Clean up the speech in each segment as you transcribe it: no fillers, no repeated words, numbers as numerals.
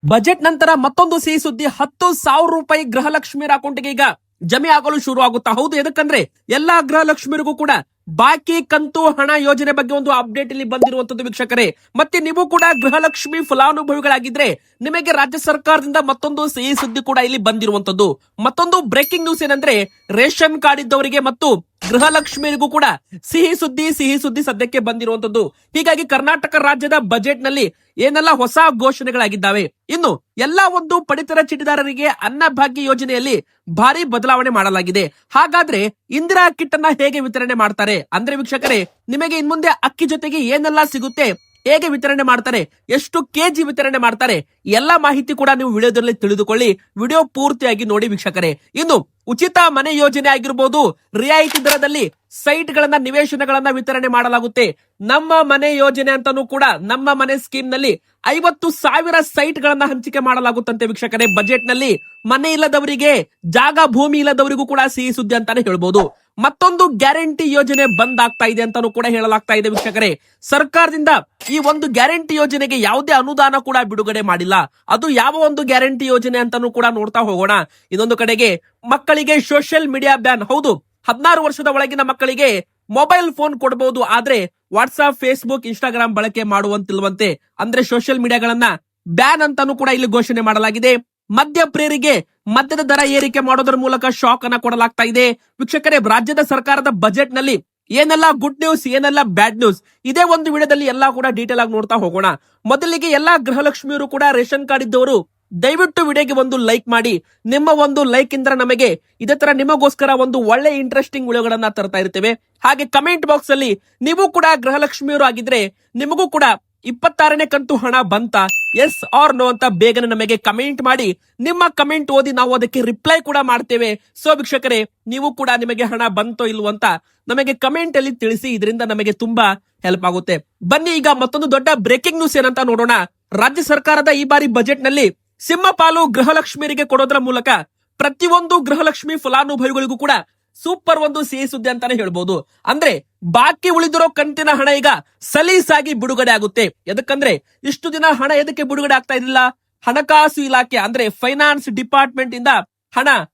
Budget ನಂತರ ಮತ್ತೊಂದು ಸಿಹಿ ಸುದ್ದಿ. 10,000 ರೂಪಾಯಿ ಗೃಹಲಕ್ಷ್ಮಿಯರ ಅಕೌಂಟ್ಗೆ ಈಗ ಜಮೆ ಆಗಲು ಶುರು ಆಗುತ್ತಾ? ಹೌದು, ಎದಕ್ಕಂದ್ರೆ ಎಲ್ಲಾ ಗೃಹಲಕ್ಷ್ಮಿಯರಿಗೂ ಕೂಡ ಬಾಕಿ ಕಂತು ಹಣ ಯೋಜನೆ ಬಗ್ಗೆ ಒಂದು ಅಪ್ಡೇಟ್ ಇಲ್ಲಿ ಬಂದಿರುವಂತದ್ದು ವೀಕ್ಷಕರೇ. ಮತ್ತೆ ನೀವು ಕೂಡ ಗೃಹಲಕ್ಷ್ಮಿ ಫಲಾನುಭವಿಗಳಾಗಿದ್ರೆ ನಿಮಗೆ ರಾಜ್ಯ ಸರ್ಕಾರದಿಂದ ಮತ್ತೊಂದು ಸಿಹಿ ಸುದ್ದಿ ಕೂಡ ಇಲ್ಲಿ ಬಂದಿರುವಂತದ್ದು. ಮತ್ತೊಂದು ಬ್ರೇಕಿಂಗ್ ನ್ಯೂಸ್ ಏನಂದ್ರೆ, ರೇಷನ್ ಕಾರ್ಡ್ ಇದ್ದವರಿಗೆ ಮತ್ತು ಗೃಹಲಕ್ಷ್ಮಿಯರಿಗೂ ಕೂಡ ಸಿಹಿ ಸುದ್ದಿ ಸದ್ಯಕ್ಕೆ ಬಂದಿರುವಂತದ್ದು. ಹೀಗಾಗಿ ಕರ್ನಾಟಕ ರಾಜ್ಯದ ಬಜೆಟ್ ನಲ್ಲಿ ಏನೆಲ್ಲ ಹೊಸ ಘೋಷಣೆಗಳಾಗಿದ್ದಾವೆ, ಇನ್ನು ಎಲ್ಲಾ ಒಂದು ಪಡಿತರ ಚೀಟಿದಾರರಿಗೆ ಅನ್ನಭಾಗ್ಯ ಯೋಜನೆಯಲ್ಲಿ ಭಾರಿ ಬದಲಾವಣೆ ಮಾಡಲಾಗಿದೆ. ಹಾಗಾದ್ರೆ ಇಂದಿರಾ ಕಿಟ್ ಅನ್ನ ಹೇಗೆ ವಿತರಣೆ ಮಾಡ್ತಾರೆ ಅಂದ್ರೆ ವೀಕ್ಷಕರೇ, ನಿಮಗೆ ಇನ್ಮುಂದೆ ಅಕ್ಕಿ ಜೊತೆಗೆ ಏನೆಲ್ಲ ಸಿಗುತ್ತೆ, ಹೇಗೆ ವಿತರಣೆ ಮಾಡ್ತಾರೆ, ಎಷ್ಟು ಕೆಜಿ ವಿತರಣೆ ಮಾಡ್ತಾರೆ, ಎಲ್ಲಾ ಮಾಹಿತಿ ಕೂಡ ನೀವು ವಿಡಿಯೋದಲ್ಲಿ ತಿಳಿದುಕೊಳ್ಳಿ. ವಿಡಿಯೋ ಪೂರ್ತಿಯಾಗಿ ನೋಡಿ ವೀಕ್ಷಕರೇ. ಇನ್ನು ಉಚಿತ ಮನೆ ಯೋಜನೆ ಆಗಿರಬಹುದು, ರಿಯಾಯಿತಿ ದರದಲ್ಲಿ ಸೈಟ್ ಗಳನ್ನ ನಿವೇಶನಗಳನ್ನ ವಿತರಣೆ ಮಾಡಲಾಗುತ್ತೆ. ನಮ್ಮ ಮನೆ ಯೋಜನೆ ಅಂತಾನೂ ಕೂಡ ನಮ್ಮ ಮನೆ ಸ್ಕೀಮ್ ನಲ್ಲಿ 50,000 ಸೈಟ್ ಗಳನ್ನ ಹಂಚಿಕೆ ಮಾಡಲಾಗುತ್ತಂತೆ ವೀಕ್ಷಕರೇ. ಬಜೆಟ್ ನಲ್ಲಿ ಮನೆ ಇಲ್ಲದವರಿಗೆ, ಜಾಗ ಭೂಮಿ ಇಲ್ಲದವರಿಗೂ ಕೂಡ ಸಿಹಿ ಸುದ್ದಿ ಅಂತಾನೆ ಹೇಳ್ಬೋದು. ಮತ್ತೊಂದು ಗ್ಯಾರಂಟಿ ಯೋಜನೆ ಬಂದ್ ಆಗ್ತಾ ಇದೆ ಅಂತಾನೂ ಕೂಡ ಹೇಳಲಾಗ್ತಾ ಇದೆ ವೀಕ್ಷಕರೇ. ಸರ್ಕಾರದಿಂದ ಈ ಒಂದು ಗ್ಯಾರಂಟಿ ಯೋಜನೆಗೆ ಯಾವುದೇ ಅನುದಾನ ಕೂಡ ಬಿಡುಗಡೆ ಮಾಡಿಲ್ಲ. ಅದು ಯಾವ ಒಂದು ಗ್ಯಾರಂಟಿ ಯೋಜನೆ ಅಂತಾನೂ ಕೂಡ ನೋಡ್ತಾ ಹೋಗೋಣ. ಇನ್ನೊಂದು ಕಡೆಗೆ ಮಕ್ಕಳಿಗೆ ಸೋಷಿಯಲ್ ಮೀಡಿಯಾ ಬ್ಯಾನ್. ಹೌದು, 16 ವರ್ಷದ ಒಳಗಿನ ಮಕ್ಕಳಿಗೆ ಮೊಬೈಲ್ ಫೋನ್ ಕೊಡಬಹುದು, ಆದ್ರೆ ವಾಟ್ಸ್ಆಪ್, ಫೇಸ್ಬುಕ್, ಇನ್ಸ್ಟಾಗ್ರಾಮ್ ಬಳಕೆ ಮಾಡುವಂತಿಲ್ವಂತೆ. ಅಂದ್ರೆ ಸೋಷಿಯಲ್ ಮೀಡಿಯಾಗಳನ್ನ ಬ್ಯಾನ್ ಅಂತಾನೂ ಕೂಡ ಇಲ್ಲಿ ಘೋಷಣೆ ಮಾಡಲಾಗಿದೆ. ಮದ್ಯ ಪ್ರಿಯರಿಗೆ ಮದ್ಯದ ದರ ಏರಿಕೆ ಮಾಡೋದ್ರ ಮೂಲಕ ಶಾಕ್ ಅನ್ನ ಕೊಡಲಾಗ್ತಾ ಇದೆ ವೀಕ್ಷಕರೇ. ರಾಜ್ಯದ ಸರ್ಕಾರದ ಬಜೆಟ್ ನಲ್ಲಿ ಏನೆಲ್ಲ ಗುಡ್ ನ್ಯೂಸ್, ಏನೆಲ್ಲ ಬ್ಯಾಡ್ ನ್ಯೂಸ್, ಇದೇ ಒಂದು ವಿಡಿಯೋದಲ್ಲಿ ಎಲ್ಲಾ ಕೂಡ ಡೀಟೇಲ್ ಆಗಿ ನೋಡ್ತಾ ಹೋಗೋಣ. ಮೊದಲಿಗೆ ಎಲ್ಲಾ ಗೃಹಲಕ್ಷ್ಮಿಯರು ಕೂಡ ರೇಷನ್ ಕಾರ್ಡ್ ಇದ್ದವರು ದಯವಿಟ್ಟು ವಿಡಿಯೋಗೆ ಒಂದು ಲೈಕ್ ಮಾಡಿ. ನಿಮ್ಮ ಒಂದು ಲೈಕ್ ಇಂದ ನಮಗೆ ಇದೇ ತರ ನಿಮಗೋಸ್ಕರ ಒಂದು ಒಳ್ಳೆ ಇಂಟ್ರೆಸ್ಟಿಂಗ್ ವಿಡಿಯೋಗಳನ್ನ ತರ್ತಾ ಇರ್ತೇವೆ. ಹಾಗೆ ಕಮೆಂಟ್ ಬಾಕ್ಸ್ ಅಲ್ಲಿ ನೀವು ಕೂಡ ಗೃಹಲಕ್ಷ್ಮಿಯರು ಆಗಿದ್ರೆ ನಿಮಗೂ ಕೂಡ 26ನೇ ಕಂತು ಹಣ ಬಂತ, ಎಸ್ ಆರ್ ನೋ ಅಂತ ಬೇಗನೆ ನಮಗೆ ಕಮೆಂಟ್ ಮಾಡಿ. ನಿಮ್ಮ ಕಮೆಂಟ್ ಓದಿ ನಾವು ಅದಕ್ಕೆ ರಿಪ್ಲೈ ಕೂಡ ಮಾಡ್ತೇವೆ. ಸೊ ವೀಕ್ಷಕರೇ, ನೀವು ಕೂಡ ನಿಮಗೆ ಹಣ ಬಂತೋ ಇಲ್ವೋ ಅಂತ ನಮಗೆ ಕಮೆಂಟ್ ಅಲ್ಲಿ ತಿಳಿಸಿ. ಇದರಿಂದ ನಮಗೆ ತುಂಬಾ ಹೆಲ್ಪ್ ಆಗುತ್ತೆ. ಬನ್ನಿ ಈಗ ಮತ್ತೊಂದು ದೊಡ್ಡ ಬ್ರೇಕಿಂಗ್ ನ್ಯೂಸ್ ಏನಂತ ನೋಡೋಣ. ರಾಜ್ಯ ಸರ್ಕಾರದ ಈ ಬಾರಿ ಬಜೆಟ್ ನಲ್ಲಿ ಸಿಂಹಪಾಲು ಗೃಹಲಕ್ಷ್ಮಿಯರಿಗೆ ಕೊಡೋದ್ರ ಮೂಲಕ ಪ್ರತಿಯೊಂದು ಗೃಹಲಕ್ಷ್ಮಿ ಫಲಾನುಭವಿಗಳಿಗೂ ಕೂಡ ಸೂಪರ್ ಒಂದು ಸಿಹಿ ಸುದ್ದಿ ಅಂತಾನೆ ಹೇಳ್ಬೋದು. ಅಂದ್ರೆ ಬಾಕಿ ಉಳಿದಿರೋ ಕಂತಿನ ಹಣ ಈಗ ಸಲೀಸಾಗಿ ಬಿಡುಗಡೆ ಆಗುತ್ತೆ. ಎದಕ್ಕಂದ್ರೆ ಇಷ್ಟು ದಿನ ಹಣ ಎದಕ್ಕೆ ಬಿಡುಗಡೆ ಆಗ್ತಾ ಇರಲಿಲ್ಲ, ಹಣಕಾಸು ಇಲಾಖೆ ಅಂದ್ರೆ ಫೈನಾನ್ಸ್ ಡಿಪಾರ್ಟ್ಮೆಂಟ್ ಇಂದ ಹಣ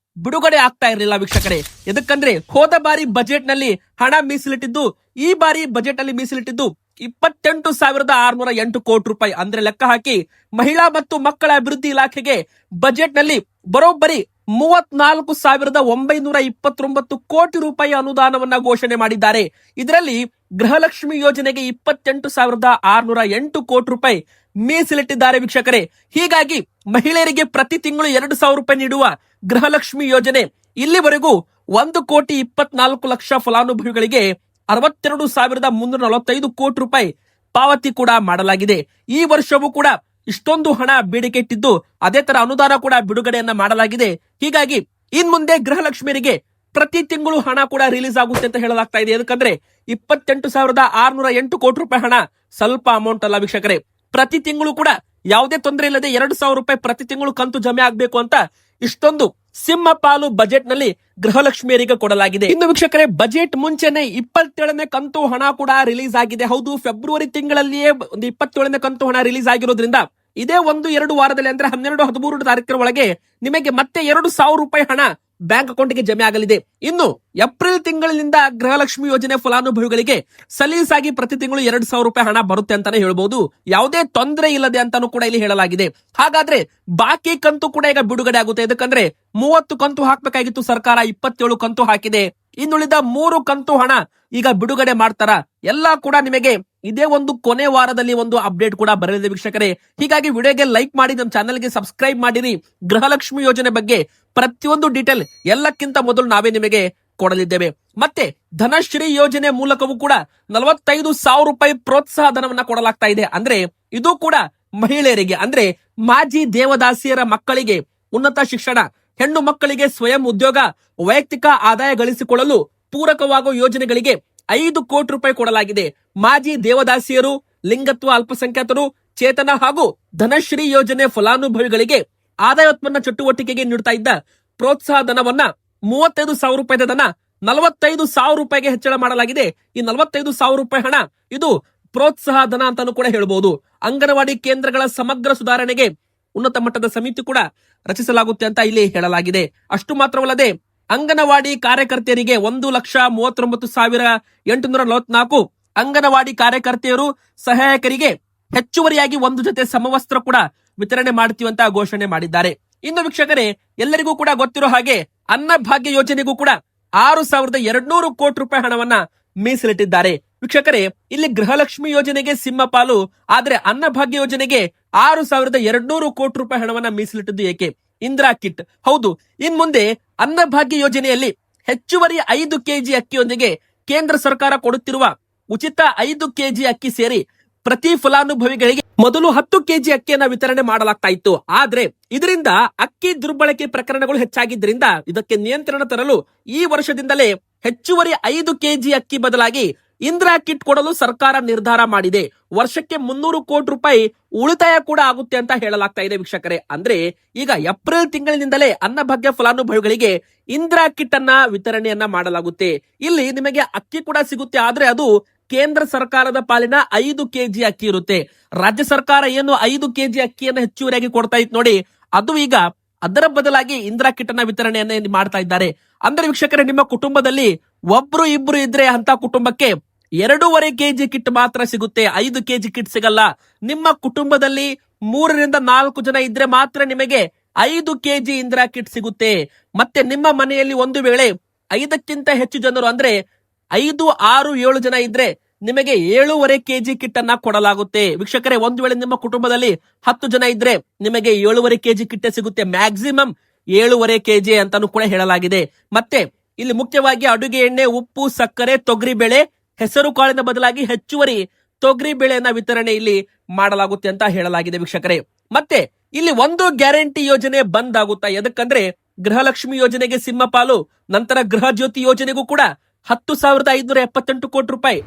ಬಿಡುಗಡೆ ಆಗ್ತಾ ಇರಲಿಲ್ಲ ವೀಕ್ಷಕರೇ. ಎದಕ್ಕಂದ್ರೆ ಹೋದ ಬಾರಿ ಬಜೆಟ್ ನಲ್ಲಿ ಹಣ ಮೀಸಲಿಟ್ಟಿದ್ದು, ಈ ಬಾರಿ ಬಜೆಟ್ ಅಲ್ಲಿ ಮೀಸಲಿಟ್ಟಿದ್ದು 28,608 ಕೋಟಿ ರೂಪಾಯಿ. ಅಂದ್ರೆ ಲೆಕ್ಕ ಹಾಕಿ ಮಹಿಳಾ ಮತ್ತು ಮಕ್ಕಳ ಅಭಿವೃದ್ಧಿ ಇಲಾಖೆಗೆ ಬಜೆಟ್ ನಲ್ಲಿ ಬರೋಬ್ಬರಿ 34,929 ಕೋಟಿ ರೂಪಾಯಿ ಅನುದಾನವನ್ನ ಘೋಷಣೆ ಮಾಡಿದ್ದಾರೆ. ಇದರಲ್ಲಿ ಗೃಹಲಕ್ಷ್ಮಿ ಯೋಜನೆಗೆ 28,608 ಕೋಟಿ ರೂಪಾಯಿ ಮೀಸಲಿಟ್ಟಿದ್ದಾರೆ ವೀಕ್ಷಕರೇ. ಹೀಗಾಗಿ ಮಹಿಳೆಯರಿಗೆ ಪ್ರತಿ ತಿಂಗಳು 2,000 ರೂಪಾಯಿ ನೀಡುವ ಗೃಹಲಕ್ಷ್ಮಿ ಯೋಜನೆ ಇಲ್ಲಿವರೆಗೂ 1,24,00,000 ಫಲಾನುಭವಿಗಳಿಗೆ 62,345 ಕೋಟಿ ರೂಪಾಯಿ ಪಾವತಿ ಕೂಡ ಮಾಡಲಾಗಿದೆ. ಈ ವರ್ಷವೂ ಕೂಡ ಇಷ್ಟೊಂದು ಹಣ ಬೇಡಿಕೆ ಇಟ್ಟಿದ್ದು, ಅದೇ ತರ ಅನುದಾನ ಕೂಡ ಬಿಡುಗಡೆಯನ್ನ ಮಾಡಲಾಗಿದೆ. ಹೀಗಾಗಿ ಇನ್ ಮುಂದೆ ಗೃಹಲಕ್ಷ್ಮಿಯರಿಗೆ ಪ್ರತಿ ತಿಂಗಳು ಹಣ ಕೂಡ ರಿಲೀಸ್ ಆಗುತ್ತೆ ಅಂತ ಹೇಳಲಾಗ್ತಾ ಇದೆ. ಯಾಕಂದ್ರೆ 28,608 ಕೋಟಿ ರೂಪಾಯಿ ಹಣ ಸ್ವಲ್ಪ ಅಮೌಂಟ್ ಅಲ್ಲ ವೀಕ್ಷಕರೇ. ಪ್ರತಿ ತಿಂಗಳು ಕೂಡ ಯಾವುದೇ ತೊಂದರೆ ಇಲ್ಲದೆ 2,000 ರೂಪಾಯಿ ಪ್ರತಿ ತಿಂಗಳು ಕಂತು ಜಮೆ ಆಗ್ಬೇಕು ಅಂತ ಇಷ್ಟೊಂದು ಸಿಂಹಪಾಲು ಬಜೆಟ್ ನಲ್ಲಿ ಗೃಹಲಕ್ಷ್ಮಿಯರಿಗೆ ಕೊಡಲಾಗಿದೆ. ಇನ್ನು ವೀಕ್ಷಕರೇ, ಬಜೆಟ್ ಮುಂಚೆನೆ 27ನೇ ಕಂತು ಹಣ ಕೂಡ ರಿಲೀಸ್ ಆಗಿದೆ. ಹೌದು, ಫೆಬ್ರವರಿ ತಿಂಗಳಲ್ಲಿಯೇ ಒಂದು 27ನೇ ಕಂತು ಹಣ ರಿಲೀಸ್ ಆಗಿರೋದ್ರಿಂದ ಇದೇ 1-2 ವಾರದಲ್ಲಿ ಅಂದ್ರೆ 12-13 ತಾರೀಕಿನ ಒಳಗೆ ನಿಮಗೆ ಮತ್ತೆ 2,000 ರೂಪಾಯಿ ಹಣ ಬ್ಯಾಂಕ್ ಅಕೌಂಟ್ಗೆ ಜಮೆ ಆಗಲಿದೆ. ಇನ್ನು ಏಪ್ರಿಲ್ ತಿಂಗಳಿನಿಂದ ಗೃಹಲಕ್ಷ್ಮಿ ಯೋಜನೆ ಫಲಾನುಭವಿಗಳಿಗೆ ಸಲೀಸಾಗಿ ಪ್ರತಿ ತಿಂಗಳು 2,000 ರೂಪಾಯಿ ಹಣ ಬರುತ್ತೆ ಅಂತಾನೆ ಹೇಳ್ಬಹುದು. ಯಾವುದೇ ತೊಂದರೆ ಇಲ್ಲದೆ ಅಂತಾನು ಕೂಡ ಇಲ್ಲಿ ಹೇಳಲಾಗಿದೆ. ಹಾಗಾದ್ರೆ ಬಾಕಿ ಕಂತು ಕೂಡ ಈಗ ಬಿಡುಗಡೆ ಆಗುತ್ತೆ. ಯಾಕಂದ್ರೆ 30 ಕಂತು ಹಾಕ್ಬೇಕಾಗಿತ್ತು ಸರ್ಕಾರ, 27 ಕಂತು ಹಾಕಿದೆ. ಇನ್ನುಳಿದ 3 ಕಂತು ಹಣ ಈಗ ಬಿಡುಗಡೆ ಮಾಡ್ತಾರ. ಎಲ್ಲಾ ಕೂಡ ನಿಮಗೆ ಇದೇ ಒಂದು ಕೊನೆ ವಾರದಲ್ಲಿ ಒಂದು ಅಪ್ಡೇಟ್ ಕೂಡ ಬರಲಿದೆ ವೀಕ್ಷಕರೇ. ಹೀಗಾಗಿ ವಿಡಿಯೋಗೆ ಲೈಕ್ ಮಾಡಿ, ನಮ್ಮ ಚಾನೆಲ್ಗೆ ಸಬ್ಸ್ಕ್ರೈಬ್ ಮಾಡಿರಿ. ಗೃಹಲಕ್ಷ್ಮಿ ಯೋಜನೆ ಬಗ್ಗೆ ಪ್ರತಿಯೊಂದು ಡೀಟೇಲ್ ಎಲ್ಲಕ್ಕಿಂತ ಮೊದಲು ನಾವೇ ನಿಮಗೆ ಕೊಡಲಿದ್ದೇವೆ. ಮತ್ತೆ ಧನಶ್ರೀ ಯೋಜನೆ ಮೂಲಕವೂ ಕೂಡ 45,000 ರೂಪಾಯಿ ಪ್ರೋತ್ಸಾಹ ಧನವನ್ನ ಕೊಡಲಾಗ್ತಾ ಇದೆ. ಅಂದ್ರೆ ಇದು ಕೂಡ ಮಹಿಳೆಯರಿಗೆ, ಅಂದ್ರೆ ಮಾಜಿ ದೇವದಾಸಿಯರ ಮಕ್ಕಳಿಗೆ ಉನ್ನತ ಶಿಕ್ಷಣ, ಹೆಣ್ಣು ಮಕ್ಕಳಿಗೆ ಸ್ವಯಂ ಉದ್ಯೋಗ, ವೈಯಕ್ತಿಕ ಆದಾಯ ಗಳಿಸಿಕೊಳ್ಳಲು ಪೂರಕವಾಗುವ ಯೋಜನೆಗಳಿಗೆ 5 ಕೋಟಿ ರೂಪಾಯಿ ಕೊಡಲಾಗಿದೆ. ಮಾಜಿ ದೇವದಾಸಿಯರು, ಲಿಂಗತ್ವ ಅಲ್ಪಸಂಖ್ಯಾತರು, ಚೇತನ ಹಾಗೂ ಧನಶ್ರೀ ಯೋಜನೆ ಫಲಾನುಭವಿಗಳಿಗೆ ಆದಾಯೋತ್ಪನ್ನ ಚಟುವಟಿಕೆಗೆ ನೀಡುತ್ತಾ ಇದ್ದ ಪ್ರೋತ್ಸಾಹ ಧನವನ್ನ 35,000 ರೂಪಾಯಿ ಧನ 45,000 ರೂಪಾಯಿಗೆ ಹೆಚ್ಚಳ ಮಾಡಲಾಗಿದೆ. ಈ 45,000 ರೂಪಾಯಿ ಹಣ ಇದು ಪ್ರೋತ್ಸಾಹ ಧನ ಅಂತಾನು ಕೂಡ ಹೇಳಬಹುದು. ಅಂಗನವಾಡಿ ಕೇಂದ್ರಗಳ ಸಮಗ್ರ ಸುಧಾರಣೆಗೆ ಉನ್ನತ ಮಟ್ಟದ ಸಮಿತಿ ಕೂಡ ರಚಿಸಲಾಗುತ್ತೆ ಅಂತ ಇಲ್ಲಿ ಹೇಳಲಾಗಿದೆ. ಅಷ್ಟು ಮಾತ್ರವಲ್ಲದೆ ಅಂಗನವಾಡಿ ಕಾರ್ಯಕರ್ತೆಯರಿಗೆ 1,39,844 ಅಂಗನವಾಡಿ ಕಾರ್ಯಕರ್ತೆಯರು ಸಹಾಯಕರಿಗೆ ಹೆಚ್ಚುವರಿಯಾಗಿ 1 ಜೊತೆ ಸಮವಸ್ತ್ರ ಕೂಡ ವಿತರಣೆ ಮಾಡ್ತೀವಿ ಅಂತ ಘೋಷಣೆ ಮಾಡಿದ್ದಾರೆ. ಇನ್ನು ವೀಕ್ಷಕರೇ, ಎಲ್ಲರಿಗೂ ಕೂಡ ಗೊತ್ತಿರೋ ಹಾಗೆ ಅನ್ನಭಾಗ್ಯ ಯೋಜನೆಗೂ ಕೂಡ 6,200 ಕೋಟಿ ರೂಪಾಯಿ ಹಣವನ್ನ ಮೀಸಲಿಟ್ಟಿದ್ದಾರೆ. ವೀಕ್ಷಕರೇ, ಇಲ್ಲಿ ಗೃಹಲಕ್ಷ್ಮಿ ಯೋಜನೆಗೆ ಸಿಂಹಪಾಲು, ಆದ್ರೆ ಅನ್ನಭಾಗ್ಯ ಯೋಜನೆಗೆ 6,200 ಕೋಟಿ ರೂಪಾಯಿ ಹಣವನ್ನ ಮೀಸಲಿಟ್ಟಿದ್ದು ಏಕೆ? ಇಂದಿರಾ ಕಿಟ್. ಹೌದು, ಇನ್ ಮುಂದೆ ಅನ್ನಭಾಗ್ಯ ಯೋಜನೆಯಲ್ಲಿ ಹೆಚ್ಚುವರಿ 5 ಕೆಜಿ ಅಕ್ಕಿಯೊಂದಿಗೆ ಕೇಂದ್ರ ಸರ್ಕಾರ ಕೊಡುತ್ತಿರುವ ಉಚಿತ 5 ಕೆಜಿ ಅಕ್ಕಿ ಸೇರಿ ಪ್ರತಿ ಫಲಾನುಭವಿಗಳಿಗೆ ಮೊದಲು 10 ಕೆಜಿ ಅಕ್ಕಿಯನ್ನ ವಿತರಣೆ ಮಾಡಲಾಗ್ತಾ ಇತ್ತು. ಆದ್ರೆ ಇದರಿಂದ ಅಕ್ಕಿ ದುರ್ಬಳಕೆ ಪ್ರಕರಣಗಳು ಹೆಚ್ಚಾಗಿದ್ದರಿಂದ ಇದಕ್ಕೆ ನಿಯಂತ್ರಣ ತರಲು ಈ ವರ್ಷದಿಂದಲೇ ಹೆಚ್ಚುವರಿ 5 ಕೆಜಿ ಅಕ್ಕಿ ಬದಲಾಗಿ ಇಂದಿರಾ ಕಿಟ್ ಕೊಡಲು ಸರ್ಕಾರ ನಿರ್ಧಾರ ಮಾಡಿದೆ. ವರ್ಷಕ್ಕೆ 300 ಕೋಟಿ ರೂಪಾಯಿ ಉಳಿತಾಯ ಕೂಡ ಆಗುತ್ತೆ ಅಂತ ಹೇಳಲಾಗ್ತಾ ಇದೆ ವೀಕ್ಷಕರೇ. ಅಂದ್ರೆ ಈಗ ಏಪ್ರಿಲ್ ತಿಂಗಳಿನಿಂದಲೇ ಅನ್ನಭಾಗ್ಯ ಫಲಾನುಭವಿಗಳಿಗೆ ಇಂದಿರಾ ಕಿಟ್ ಅನ್ನ ವಿತರಣೆಯನ್ನ ಮಾಡಲಾಗುತ್ತೆ. ಇಲ್ಲಿ ನಿಮಗೆ ಅಕ್ಕಿ ಕೂಡ ಸಿಗುತ್ತೆ, ಆದ್ರೆ ಅದು ಕೇಂದ್ರ ಸರ್ಕಾರದ ಪಾಲಿನ 5 ಕೆಜಿ ಅಕ್ಕಿ ಇರುತ್ತೆ. ರಾಜ್ಯ ಸರ್ಕಾರ ಏನು 5 ಕೆಜಿ ಅಕ್ಕಿಯನ್ನು ಹೆಚ್ಚುವರಿಯಾಗಿ ಕೊಡ್ತಾ ಇತ್ತು ನೋಡಿ, ಅದು ಈಗ ಅದರ ಬದಲಾಗಿ ಇಂದಿರಾ ಕಿಟ್ ಅನ್ನ ವಿತರಣೆಯನ್ನ ಮಾಡ್ತಾ ಇದ್ದಾರೆ. ಅಂದ್ರೆ ವೀಕ್ಷಕರೇ, ನಿಮ್ಮ ಕುಟುಂಬದಲ್ಲಿ ಒಬ್ರು ಇಬ್ರು ಇದ್ರೆ ಅಂತ ಕುಟುಂಬಕ್ಕೆ 2.5 ಕೆಜಿ ಕಿಟ್ ಮಾತ್ರ ಸಿಗುತ್ತೆ, 5 ಕೆಜಿ ಕಿಟ್ ಸಿಗಲ್ಲ. ನಿಮ್ಮ ಕುಟುಂಬದಲ್ಲಿ 3 ರಿಂದ 4 ಜನ ಇದ್ರೆ ಮಾತ್ರ ನಿಮಗೆ 5 ಕೆಜಿ ಇಂದಿರಾ ಕಿಟ್ ಸಿಗುತ್ತೆ. ಮತ್ತೆ ನಿಮ್ಮ ಮನೆಯಲ್ಲಿ ಒಂದು ವೇಳೆ 5ಕ್ಕಿಂತ ಹೆಚ್ಚು ಜನರು ಅಂದ್ರೆ 5, 6, 7 ಜನ ಇದ್ರೆ ನಿಮಗೆ 7.5 ಕೆಜಿ ಕಿಟ್ ಅನ್ನ ಕೊಡಲಾಗುತ್ತೆ. ವೀಕ್ಷಕರೇ, ಒಂದು ವೇಳೆ ನಿಮ್ಮ ಕುಟುಂಬದಲ್ಲಿ 10 ಜನ ಇದ್ರೆ ನಿಮಗೆ 7.5 ಕೆಜಿ ಕಿಟ್ ಸಿಗುತ್ತೆ. ಮ್ಯಾಕ್ಸಿಮಮ್ 7.5 ಕೆಜಿ ಅಂತಾನು ಕೂಡ ಹೇಳಲಾಗಿದೆ. ಮತ್ತೆ ಇಲ್ಲಿ ಮುಖ್ಯವಾಗಿ ಅಡುಗೆ ಎಣ್ಣೆ, ಉಪ್ಪು, ಸಕ್ಕರೆ, ತೊಗರಿ ಬೇಳೆ, ಹೆಸರು ಕಾಳಿನ ಬದಲಾಗಿ ಹೆಚ್ಚುವರಿ ತೊಗರಿ ಬೇಳೆಯನ್ನ ವಿತರಣೆ ಇಲ್ಲಿ ಮಾಡಲಾಗುತ್ತೆ ಅಂತ ಹೇಳಲಾಗಿದೆ ವೀಕ್ಷಕರೇ. ಮತ್ತೆ ಇಲ್ಲಿ ಒಂದು ಗ್ಯಾರಂಟಿ ಯೋಜನೆ ಬಂದ್ ಆಗುತ್ತಾ? ಎದಕ್ಕಂದ್ರೆ ಗೃಹಲಕ್ಷ್ಮಿ ಯೋಜನೆಗೆ ಸಿಂಹಪಾಲು, ನಂತರ ಗೃಹ ಜ್ಯೋತಿ ಯೋಜನೆಗೂ ಕೂಡ 10,578 ಕೋಟಿ ರೂಪಾಯಿ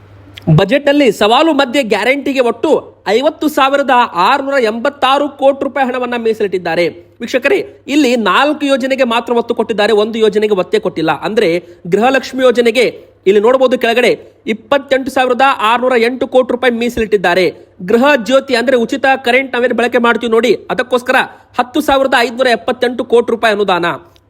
ಬಜೆಟ್ ನಲ್ಲಿ ಸವಾಲು ಮಧ್ಯೆ ಗ್ಯಾರಂಟಿಗೆ ಒಟ್ಟು 50,686 ಕೋಟಿ ರೂಪಾಯಿ ಹಣವನ್ನ ಮೀಸಲಿಟ್ಟಿದ್ದಾರೆ. ವೀಕ್ಷಕರೇ, ಇಲ್ಲಿ 4 ಯೋಜನೆಗೆ ಮಾತ್ರ ಒತ್ತು ಕೊಟ್ಟಿದ್ದಾರೆ, 1 ಯೋಜನೆಗೆ ಒತ್ತೇ ಕೊಟ್ಟಿಲ್ಲ. ಅಂದ್ರೆ ಗೃಹಲಕ್ಷ್ಮಿ ಯೋಜನೆಗೆ ಇಲ್ಲಿ ನೋಡಬಹುದು ಕೆಳಗಡೆ 28,608 ಕೋಟಿ ರೂಪಾಯಿ ಮೀಸಲಿಟ್ಟಿದ್ದಾರೆ. ಗೃಹ ಜ್ಯೋತಿ ಅಂದ್ರೆ ಉಚಿತ ಕರೆಂಟ್ ನಾವೇನು ಬಳಕೆ ಮಾಡ್ತೀವಿ ನೋಡಿ, ಅದಕ್ಕೋಸ್ಕರ 10,578 ಕೋಟಿ ರೂಪಾಯಿ ಅನುದಾನ.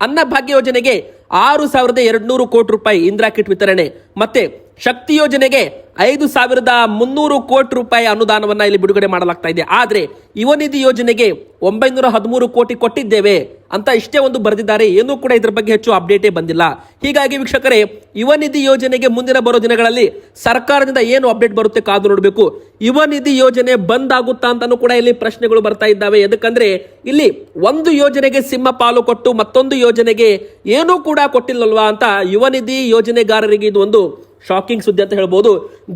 ಅನ್ನಭಾಗ್ಯ ಯೋಜನೆಗೆ 6,200 ಕೋಟಿ ರೂಪಾಯಿ ಇಂದಿರಾ ಕಿಟ್ ವಿತರಣೆ. ಮತ್ತೆ ಶಕ್ತಿ ಯೋಜನೆಗೆ 5,300 ಕೋಟಿ ರೂಪಾಯಿ ಅನುದಾನವನ್ನ ಇಲ್ಲಿ ಬಿಡುಗಡೆ ಮಾಡಲಾಗ್ತಾ ಇದೆ. ಆದ್ರೆ ಯುವ ನಿಧಿ ಯೋಜನೆಗೆ 913 ಕೋಟಿ ಕೊಟ್ಟಿದ್ದೇವೆ ಅಂತ ಇಷ್ಟೇ ಒಂದು ಬರೆದಿದ್ದಾರೆ. ಏನೂ ಕೂಡ ಇದ್ರ ಬಗ್ಗೆ ಹೆಚ್ಚು ಅಪ್ಡೇಟೇ ಬಂದಿಲ್ಲ. ಹೀಗಾಗಿ ವೀಕ್ಷಕರೇ, ಯುವ ನಿಧಿ ಯೋಜನೆಗೆ ಮುಂದಿನ ಬರೋ ದಿನಗಳಲ್ಲಿ ಸರ್ಕಾರದಿಂದ ಏನು ಅಪ್ಡೇಟ್ ಬರುತ್ತೆ ಕಾದು ನೋಡಬೇಕು. ಯುವ ನಿಧಿ ಯೋಜನೆ ಬಂದ್ ಆಗುತ್ತಾ ಅಂತಾನು ಕೂಡ ಇಲ್ಲಿ ಪ್ರಶ್ನೆಗಳು ಬರ್ತಾ ಇದ್ದಾವೆ. ಎದಕ್ಕಂದ್ರೆ ಇಲ್ಲಿ ಒಂದು ಯೋಜನೆಗೆ ಸಿಂಹಪಾಲು ಕೊಟ್ಟು ಮತ್ತೊಂದು ಯೋಜನೆಗೆ ಏನೂ ಕೂಡ ಕೊಟ್ಟಿಲ್ಲಲ್ವಾ ಅಂತ ಯುವ ನಿಧಿ ಯೋಜನೆಗಾರರಿಗೆ ಇದು ಒಂದು ಶಾಕಿಂಗ್ ಸುದ್ದಿ ಅಂತ ಹೇಳ್ಬೋದು.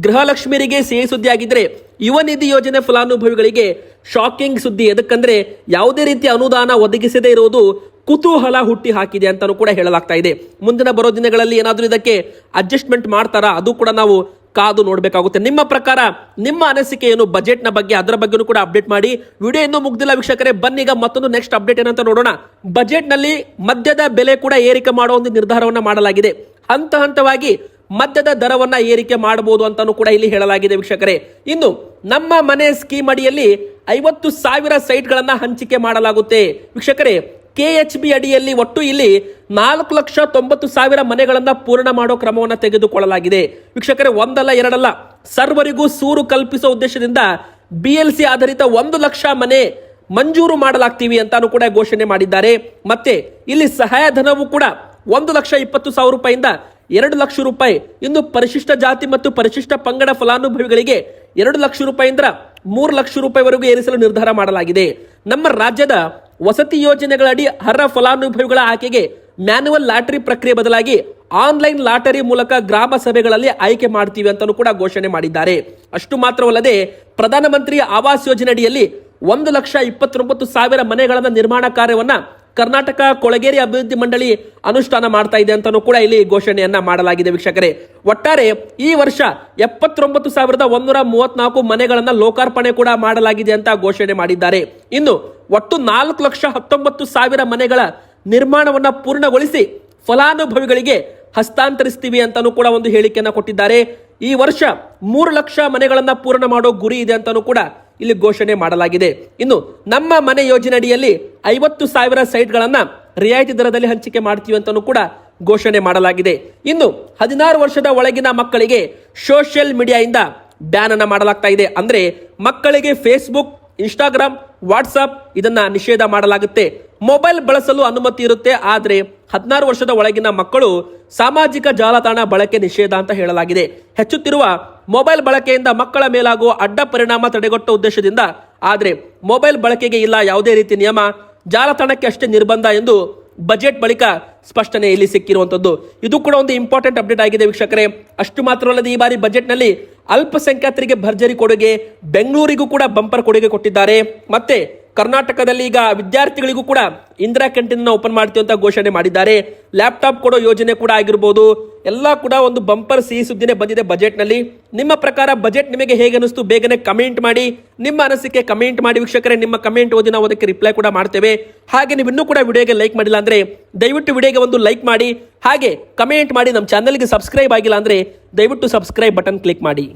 ಗೃಹಲಕ್ಷ್ಮಿಯರಿಗೆ ಸಿಹಿ ಸುದ್ದಿ ಆಗಿದ್ರೆ ಯುವ ನಿಧಿ ಯೋಜನೆ ಫಲಾನುಭವಿಗಳಿಗೆ ಶಾಕಿಂಗ್ ಸುದ್ದಿ. ಎದಕ್ಕಂದ್ರೆ ಯಾವುದೇ ರೀತಿಯ ಅನುದಾನ ಒದಗಿಸದೇ ಇರುವುದು ಕುತೂಹಲ ಹುಟ್ಟಿ ಹಾಕಿದೆ ಅಂತಾನು ಕೂಡ ಹೇಳಲಾಗ್ತಾ ಇದೆ. ಮುಂದಿನ ಬರೋ ದಿನಗಳಲ್ಲಿ ಏನಾದ್ರೂ ಇದಕ್ಕೆ ಅಡ್ಜಸ್ಟ್ಮೆಂಟ್ ಮಾಡ್ತಾರಾ, ಅದು ಕೂಡ ನಾವು ಕಾದು ನೋಡಬೇಕಾಗುತ್ತೆ. ನಿಮ್ಮ ಪ್ರಕಾರ ನಿಮ್ಮ ಅನಿಸಿಕೆ ಏನು ಬಜೆಟ್ ನ ಬಗ್ಗೆ? ಅದರ ಬಗ್ಗೆನೂ ಕೂಡ ಅಪ್ಡೇಟ್ ಮಾಡಿ. ವಿಡಿಯೋ ಇನ್ನೂ ಮುಗ್ದಿಲ್ಲ ವೀಕ್ಷಕರೇ, ಬನ್ನಿ ಈಗ ಮತ್ತೊಂದು ನೆಕ್ಸ್ಟ್ ಅಪ್ಡೇಟ್ ಏನಂತ ನೋಡೋಣ. ಬಜೆಟ್ ನಲ್ಲಿ ಮದ್ಯದ ಬೆಲೆ ಕೂಡ ಏರಿಕೆ ಮಾಡುವ ಒಂದು ನಿರ್ಧಾರವನ್ನ ಮಾಡಲಾಗಿದೆ. ಹಂತ ಹಂತವಾಗಿ ಮದ್ಯದ ದರವನ್ನ ಏರಿಕೆ ಮಾಡಬಹುದು ಅಂತಾನು ಕೂಡ ಇಲ್ಲಿ ಹೇಳಲಾಗಿದೆ ವೀಕ್ಷಕರೇ. ಇನ್ನು ನಮ್ಮ ಮನೆ ಸ್ಕೀಮ್ ಅಡಿಯಲ್ಲಿ 50,000 ಸೈಟ್ಗಳನ್ನ ಹಂಚಿಕೆ ಮಾಡಲಾಗುತ್ತೆ ವೀಕ್ಷಕರೇ. KHB ಅಡಿಯಲ್ಲಿ ಒಟ್ಟು ಇಲ್ಲಿ 4,90,000 ಮನೆಗಳನ್ನ ಪೂರ್ಣ ಮಾಡೋ ಕ್ರಮವನ್ನ ತೆಗೆದುಕೊಳ್ಳಲಾಗಿದೆ ವೀಕ್ಷಕರೇ. ಒಂದಲ್ಲ ಎರಡಲ್ಲ, ಸರ್ವರಿಗೂ ಸೂರು ಕಲ್ಪಿಸುವ ಉದ್ದೇಶದಿಂದ BLC ಆಧಾರಿತ 1,00,000 ಮನೆ ಮಂಜೂರು ಮಾಡಲಾಗ್ತೀವಿ ಅಂತಾನು ಕೂಡ ಘೋಷಣೆ ಮಾಡಿದ್ದಾರೆ. ಮತ್ತೆ ಇಲ್ಲಿ ಸಹಾಯಧನವು ಕೂಡ 1,20,000 ರೂಪಾಯಿಂದ 2 ಲಕ್ಷ ರೂಪಾಯಿ. ಇನ್ನು ಪರಿಶಿಷ್ಟ ಜಾತಿ ಮತ್ತು ಪರಿಶಿಷ್ಟ ಪಂಗಡ ಫಲಾನುಭವಿಗಳಿಗೆ 2 ಲಕ್ಷ ರೂಪಾಯಿಂದ 3 ಲಕ್ಷ ರೂಪಾಯಿವರೆಗೂ ಏರಿಸಲು ನಿರ್ಧಾರ ಮಾಡಲಾಗಿದೆ. ನಮ್ಮ ರಾಜ್ಯದ ವಸತಿ ಯೋಜನೆಗಳಡಿ ಅರ್ಹ ಫಲಾನುಭವಿಗಳ ಆಯ್ಕೆಗೆ ಮ್ಯಾನ್ಯುವಲ್ ಲಾಟರಿ ಪ್ರಕ್ರಿಯೆ ಬದಲಾಗಿ ಆನ್ಲೈನ್ ಲಾಟರಿ ಮೂಲಕ ಗ್ರಾಮ ಸಭೆಗಳಲ್ಲಿ ಆಯ್ಕೆ ಮಾಡ್ತೀವಿ ಅಂತಾನು ಕೂಡ ಘೋಷಣೆ ಮಾಡಿದ್ದಾರೆ. ಅಷ್ಟು ಮಾತ್ರವಲ್ಲದೆ ಪ್ರಧಾನಮಂತ್ರಿ ಆವಾಸ್ ಯೋಜನೆ ಅಡಿಯಲ್ಲಿ 1,29,000 ಮನೆಗಳನ್ನ ನಿರ್ಮಾಣ ಕಾರ್ಯವನ್ನ ಕರ್ನಾಟಕ ಕೊಳಗೇರಿ ಅಭಿವೃದ್ಧಿ ಮಂಡಳಿ ಅನುಷ್ಠಾನ ಮಾಡ್ತಾ ಇದೆ ಅಂತಾನು ಕೂಡ ಇಲ್ಲಿ ಘೋಷಣೆಯನ್ನ ಮಾಡಲಾಗಿದೆ ವೀಕ್ಷಕರೇ. ಒಟ್ಟಾರೆ ಈ ವರ್ಷ 79,134 ಮನೆಗಳನ್ನ ಲೋಕಾರ್ಪಣೆ ಕೂಡ ಮಾಡಲಾಗಿದೆ ಅಂತ ಘೋಷಣೆ ಮಾಡಿದ್ದಾರೆ. ಇನ್ನು ಒಟ್ಟು 4,19,000 ಮನೆಗಳ ನಿರ್ಮಾಣವನ್ನ ಪೂರ್ಣಗೊಳಿಸಿ ಫಲಾನುಭವಿಗಳಿಗೆ ಹಸ್ತಾಂತರಿಸ್ತೀವಿ ಅಂತಾನು ಕೂಡ ಒಂದು ಹೇಳಿಕೆಯನ್ನ ಕೊಟ್ಟಿದ್ದಾರೆ. ಈ ವರ್ಷ 3 ಲಕ್ಷ ಮನೆಗಳನ್ನ ಪೂರ್ಣ ಮಾಡೋ ಗುರಿ ಇದೆ ಅಂತಾನು ಕೂಡ ಇಲ್ಲಿ ಘೋಷಣೆ ಮಾಡಲಾಗಿದೆ. ಇನ್ನು ನಮ್ಮ ಮನೆ ಯೋಜನೆ ಅಡಿಯಲ್ಲಿ 50,000 ಸೈಟ್ಗಳನ್ನ ರಿಯಾಯಿತಿ ದರದಲ್ಲಿ ಹಂಚಿಕೆ ಮಾಡ್ತೀವಿ ಅಂತಾನೂ ಕೂಡ ಘೋಷಣೆ ಮಾಡಲಾಗಿದೆ. ಇನ್ನು 16 ವರ್ಷದ ಒಳಗಿನ ಮಕ್ಕಳಿಗೆ ಸೋಷಿಯಲ್ ಮೀಡಿಯಾದಿಂದ ಬ್ಯಾನ್ ಅನ್ನ ಮಾಡಲಾಗ್ತಾ ಇದೆ. ಅಂದ್ರೆ ಮಕ್ಕಳಿಗೆ ಫೇಸ್ಬುಕ್, ಇನ್ಸ್ಟಾಗ್ರಾಮ್, ವಾಟ್ಸ್ಆಪ್ ಇದನ್ನ ನಿಷೇಧ ಮಾಡಲಾಗುತ್ತೆ. ಮೊಬೈಲ್ ಬಳಸಲು ಅನುಮತಿ ಇರುತ್ತೆ, ಆದ್ರೆ 16 ವರ್ಷದ ಒಳಗಿನ ಮಕ್ಕಳು ಸಾಮಾಜಿಕ ಜಾಲತಾಣ ಬಳಕೆ ನಿಷೇಧ ಅಂತ ಹೇಳಲಾಗಿದೆ. ಹೆಚ್ಚುತ್ತಿರುವ ಮೊಬೈಲ್ ಬಳಕೆಯಿಂದ ಮಕ್ಕಳ ಮೇಲಾಗುವ ಅಡ್ಡ ಪರಿಣಾಮ ತಡೆಗಟ್ಟುವ ಉದ್ದೇಶದಿಂದ, ಆದ್ರೆ ಮೊಬೈಲ್ ಬಳಕೆಗೆ ಇಲ್ಲ ಯಾವುದೇ ರೀತಿ ನಿಯಮ, ಜಾಲತಾಣಕ್ಕೆ ಅಷ್ಟೇ ನಿರ್ಬಂಧ ಎಂದು ಬಜೆಟ್ ಬಳಿಕ ಸ್ಪಷ್ಟನೆ ಇಲ್ಲಿ ಸಿಕ್ಕಿರುವಂತದ್ದು. ಇದು ಕೂಡ ಒಂದು ಇಂಪಾರ್ಟೆಂಟ್ ಅಪ್ಡೇಟ್ ಆಗಿದೆ ವೀಕ್ಷಕರೇ. ಅಷ್ಟು ಮಾತ್ರವಲ್ಲದೆ ಈ ಬಾರಿ ಬಜೆಟ್ ನಲ್ಲಿ ಅಲ್ಪಸಂಖ್ಯಾತರಿಗೆ ಭರ್ಜರಿ ಕೊಡುಗೆ, ಬೆಂಗಳೂರಿಗೂ ಕೂಡ ಬಂಪರ್ ಕೊಡುಗೆ ಕೊಟ್ಟಿದ್ದಾರೆ. ಮತ್ತೆ ಕರ್ನಾಟಕದಲ್ಲಿ ಈಗ ವಿದ್ಯಾರ್ಥಿಗಳಿಗೂ ಕೂಡ ಇಂದಿರಾ ಕ್ಯಾಂಟೀನ್ ಓಪನ್ ಮಾಡ್ತೀವಿ ಅಂತ ಘೋಷಣೆ ಮಾಡಿದ್ದಾರೆ. ಲ್ಯಾಪ್ಟಾಪ್ ಕೊಡೋ ಯೋಜನೆ ಕೂಡ ಆಗಿರ್ಬೋದು. ಎಲ್ಲ ಕೂಡ ಒಂದು ಬಂಪರ್ ಸಿಹಿ ಸುದ್ದಿನೇ ಬಂದಿದೆ ಬಜೆಟ್ ನಲ್ಲಿ. ನಿಮ್ಮ ಪ್ರಕಾರ ಬಜೆಟ್ ನಿಮಗೆ ಹೇಗೆ ಅನಿಸ್ತು ಬೇಗನೆ ಕಮೆಂಟ್ ಮಾಡಿ. ನಿಮ್ಮ ಅನಿಸಿಕೆ ಕಮೆಂಟ್ ಮಾಡಿ ವೀಕ್ಷಕರೇ. ನಿಮ್ಮ ಕಮೆಂಟ್ ಓದಿ ನಾವು ಅದಕ್ಕೆ ರಿಪ್ಲೈ ಕೂಡ ಮಾಡ್ತೇವೆ. ಹಾಗೆ ನೀವು ಇನ್ನೂ ಕೂಡ ವಿಡಿಯೋಗೆ ಲೈಕ್ ಮಾಡಿಲ್ಲ ಅಂದ್ರೆ ದಯವಿಟ್ಟು ವಿಡಿಯೋಗೆ ಒಂದು ಲೈಕ್ ಮಾಡಿ, ಹಾಗೆ ಕಮೆಂಟ್ ಮಾಡಿ. ನಮ್ಮ ಚಾನಲ್ಗೆ ಸಬ್ಸ್ಕ್ರೈಬ್ ಆಗಿಲ್ಲ ಅಂದ್ರೆ ದಯವಿಟ್ಟು ಸಬ್ಸ್ಕ್ರೈಬ್ ಬಟನ್ ಕ್ಲಿಕ್ ಮಾಡಿ.